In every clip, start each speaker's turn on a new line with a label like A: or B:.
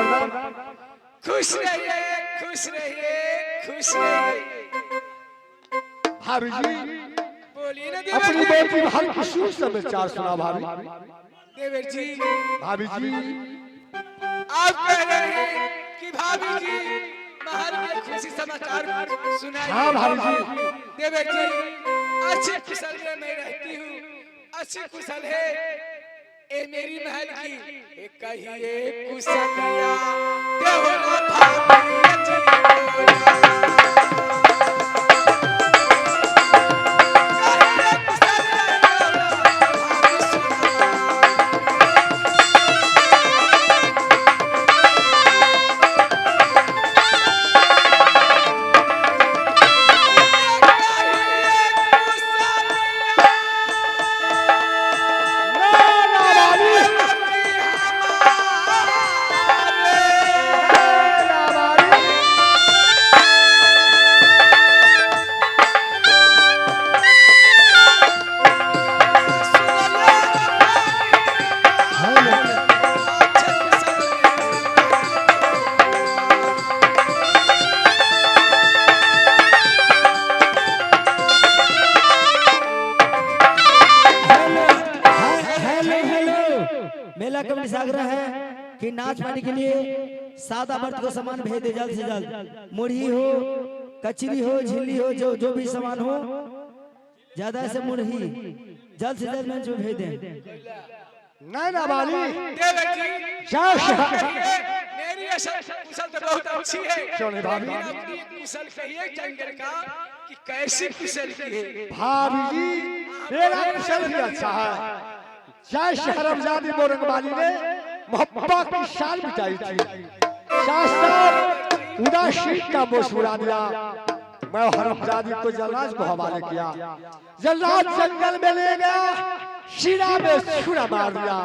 A: प्रणाम।
B: खुश रहिए, खुश रहिए, खुश रहिए।
A: भाभी जी
B: बोलिए ना
A: अपनी
B: देवर
A: बेटी हर किसी समाचार सुना भाभी।
B: देवर जी,
A: भाभी जी
B: आप कह रहे हैं कि भाभी जी महल के खुशी समाचार सुनाइए।
A: हाँ भाभी जी।
B: देवर जी, अच्छी कुशल में मैं रहती हूँ, अच्छी कुशल है ए मेरी महल की। एक कहिए कुशलिया देवरा भाभी जी बोला। कहिए कुशलिया देवरा भाभी सुना।
C: मेला कमेटी से आग्रह है कि नाच पानी के लिए सादा मर्द को सामान भेज दे जल्द से जल्द। मुरही हो, कचरी हो, झिल्ली हो, जो भी सामान हो, ज्यादा से मुरही जल्द से जल्द मंच में भेज दें।
A: नैना वाली
B: देवर जी, मेरी कुशल तो बहुत अच्छी है।
A: क्यों नहीं भाभी?
B: लेकिन अपनी कुशल कहिए जंगल का कि कैसी कुशल की है।
A: भाभी जी मेरा कुशल भी अच्छा है। जय शहरमजादी मोरंगबाली ने मोहब्बत की शान बिताई थी। शास्त्र उदासी का बोझ उड़ा दिया। मैं हरमजादी को जल्लाद को हवाले किया। जल्लाद जंगल में ले गया, शीरा में छुरा मार दिया,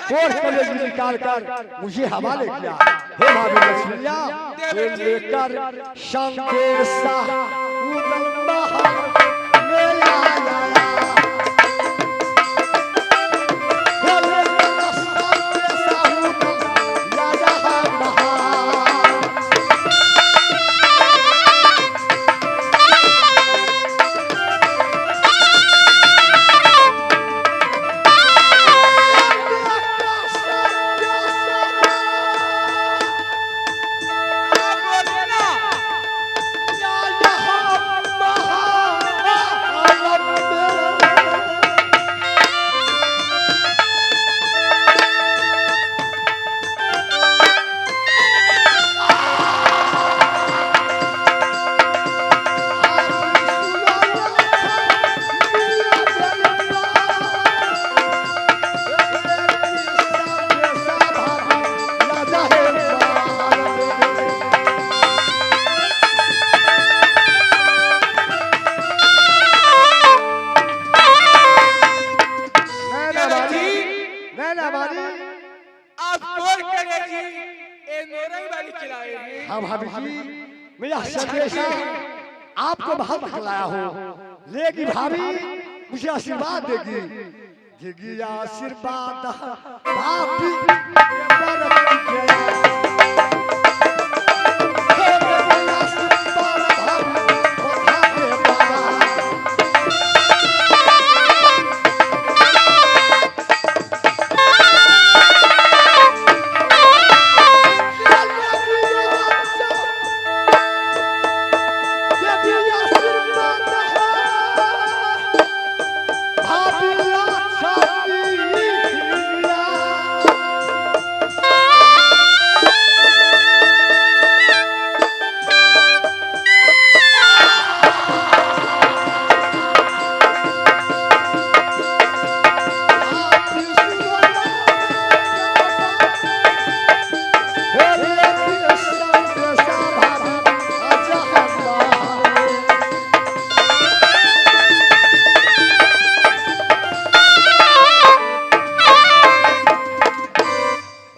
A: कोर्ट कलेजी निकाल कर मुझे हवाले किया। हे भाभी लक्ष्मिया लेकर शंकर शाह उदल महल में आया। हाँ भाभी जी मेरा संदेशा आपको बहुत खिलाया हो, लेकिन भाभी मुझे आशीर्वाद देगी। देगी आशीर्वाद भाभी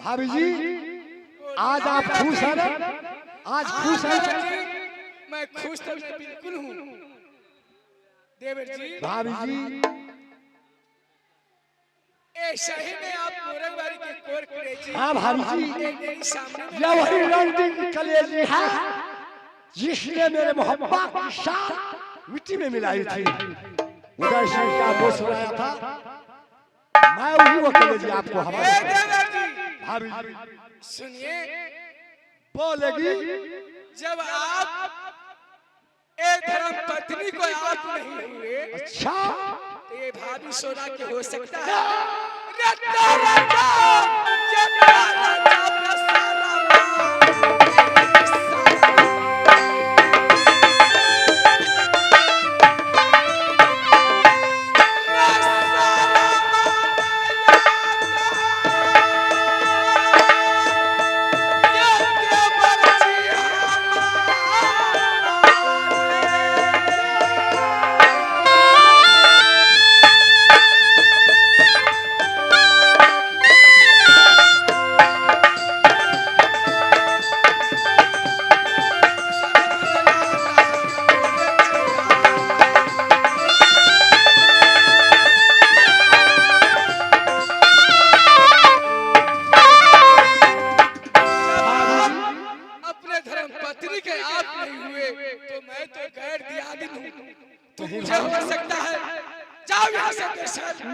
A: भाभी जी आज आप खुश हैं ना? आज खुश हैं ना?
B: मैं खुश तो मैं बिल्कुल हूँ देवर जी।
A: भाभी जी
B: ऐसा ही में आप मोरंगबाड़ी के कोर करे जी।
A: हाँ भाभी जी,
B: मेरे सामने
A: ये वही रंडी की कलेजी है जिसने मेरे मोहब्बत की शान मिट्टी में मिलाई थी। उदय सिंह का दोस्त बनाया था, मैं वही वो कलेजी आपको हमारे भाभी जी
B: सुनिए,
A: बोलेगी।
B: जब आप एक धर्म पत्नी को आप नहीं हुए,
A: अच्छा
B: तो ये भाभी सोना के हो सकता है। रत्ता रत्ता, जब राजा जब सारा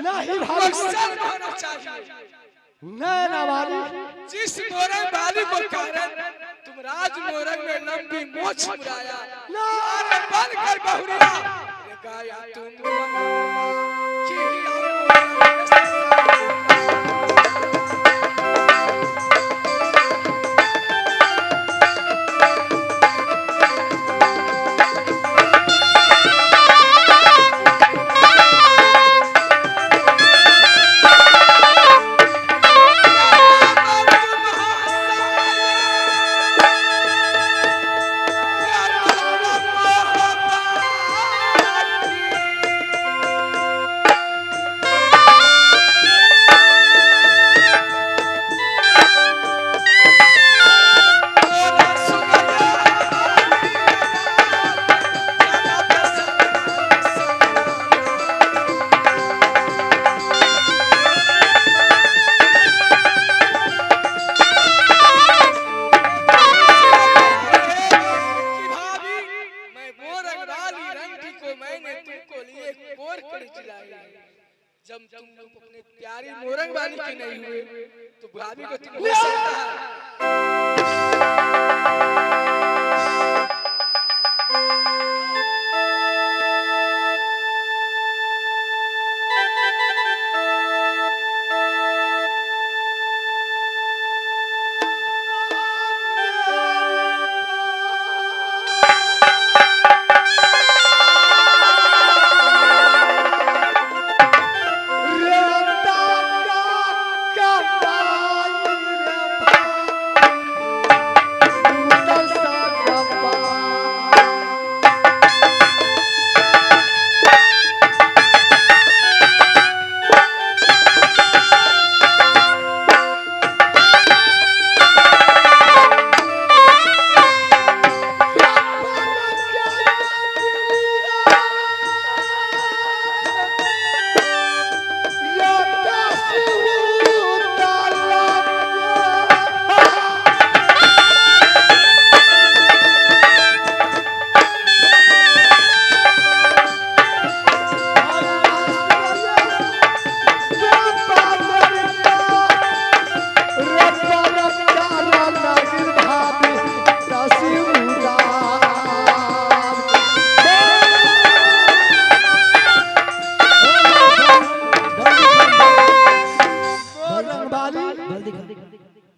A: नहीं भाभी नैना वाली
B: जिस मोरंग वाली को कारण तुम राज मोरंग में लंबी मोछ मुराया, अरे बन कर बहुरिया रे गाया तुम जब तुम अपने प्यारी मोरंग वाली के नहीं हुए तो भाभी को तुम हो सकता है।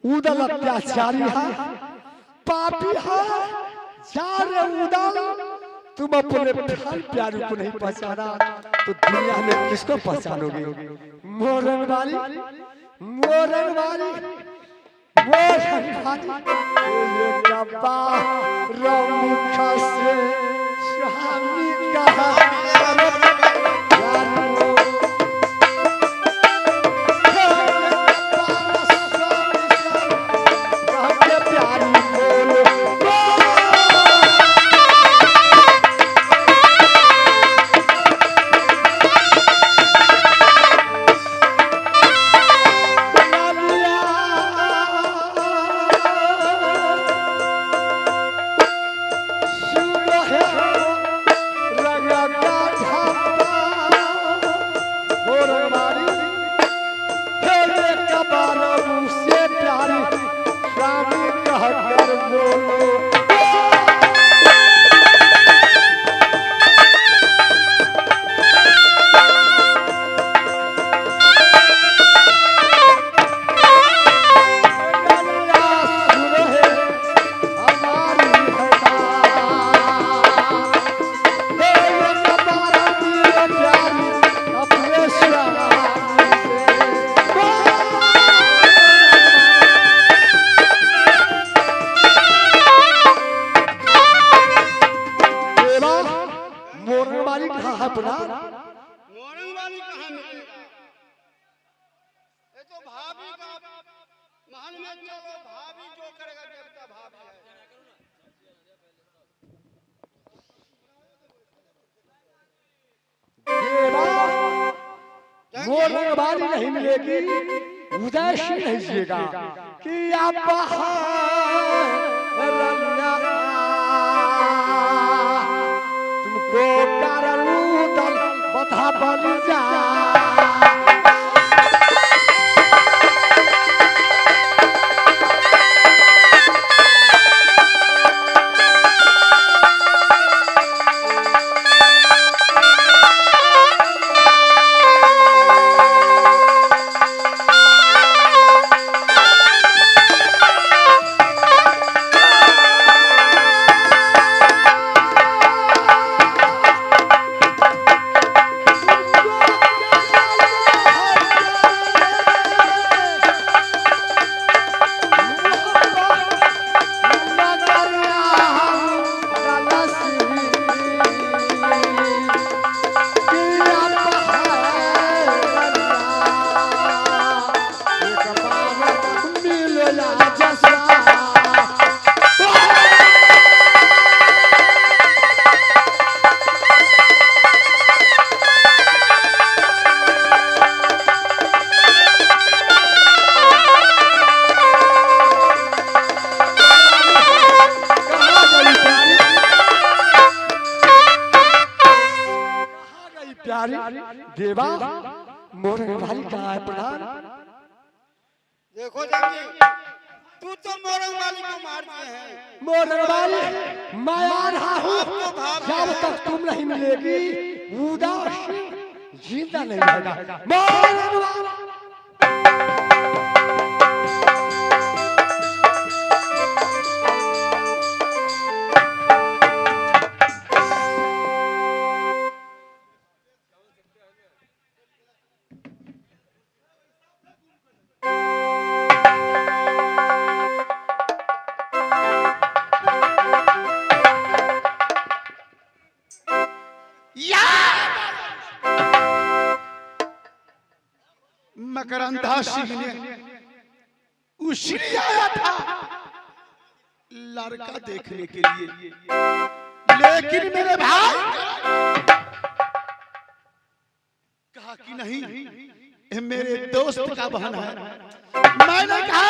A: उदल अत्याचारी है, पापी है, जाने उदल तुम अपने प्यार को नहीं पहचाना तो दुनिया में किसको पहचानोगे? मोरंग वाली, मोरंग वाली, मोरंग वाली, ये कपा रमुखा से स्वामी का कर बोलो अपना
D: मोरंग वाली कहाँ मिलेगा? ये तो भाभी का महल में चलो, भाभी जो करेगा देवता भाभी है।
A: वो रंगबाली नहीं मिलेगी, उदासी नहीं जिएगा कि आप तुमको दल बता बन जा देवा मोर भारी कहाँ है प्रधान?
D: देखो जंगी, तू तो मोरंग वाली को मार दिए हैं।
A: मोर वाली मैं आ रहा हूँ, जब तक तुम नहीं मिलेगी उदास जिंदा नहीं रहेगा। मोर वाली
D: मकरंदा सिंह ने उछली आया था लड़का देखने के लिए, लेकिन मेरे भाई कहा कि नहीं, ये मेरे दोस्त का बहन है। मैंने कहा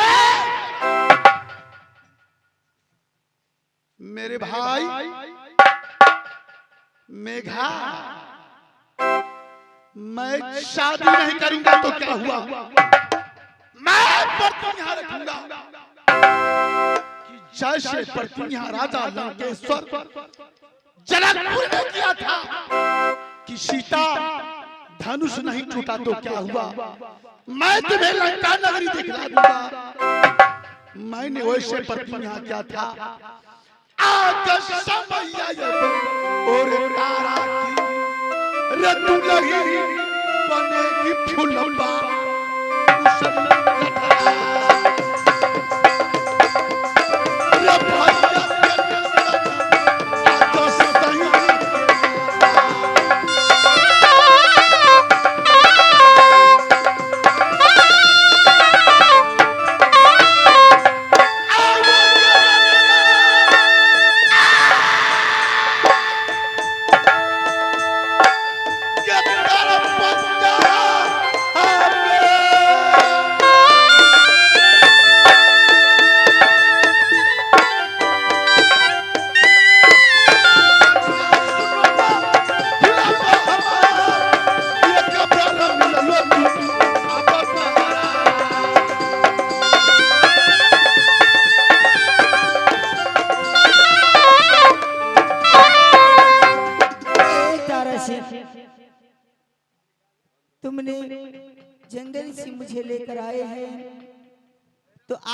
D: मेरे भाई मेघा, मैं शादी नहीं करूंगा तो क्या हुआ, मैं प्रतिज्ञा यहाँ रखूंगा कि जैसे प्रतिज्ञा राजा लंकेश्वर जनकपुर में किया था कि सीता धनुष नहीं टूटा तो क्या हुआ, मैं तुम्हें लंका नगरी दिखला दूंगा। मैंने वैसे प्रतिज्ञा किया था। आज समय आया और तारा की रतु लगी बनेगी फुलबा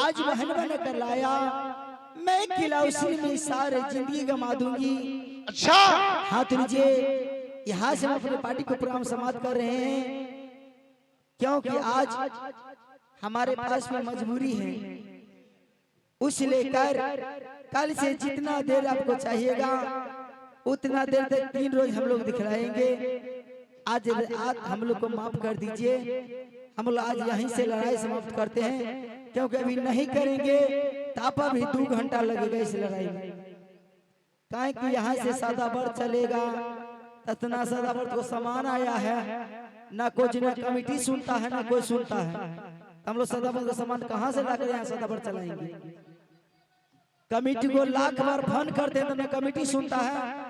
C: आज बहन बन कर लाया, मैं किला उसी में सारे जिंदगी गमा दूंगी।
D: अच्छा
C: हाथ लीजिए, यहाँ से हम अपने पार्टी को प्रोग्राम समाप्त कर रहे हैं, क्योंकि आज हमारे पास में मजबूरी है। उस लेकर कल से जितना देर आपको चाहिएगा उतना देर तक 3 रोज हम लोग दिखलाएंगे। आज हम लोग को माफ कर दीजिए, हम लोग आज यहीं से लड़ाई समाप्त करते हैं, क्योंकि अभी नहीं करेंगे तापा भी 2 घंटा लगेगा इस लड़ाई में। काहे कि यहाँ से सादा बढ़ चलेगा, इतना सादा बढ़ को सामान आया है, ना कुछ ना कमिटी सुनता है ना कोई सुनता है। हम लोग सादा बढ़ का सामान कहाँ से लाकर यहाँ सादा बढ़ चलाएंगे? कमिटी को लाख बार फोन करते हैं तो ना कमिटी सुनता है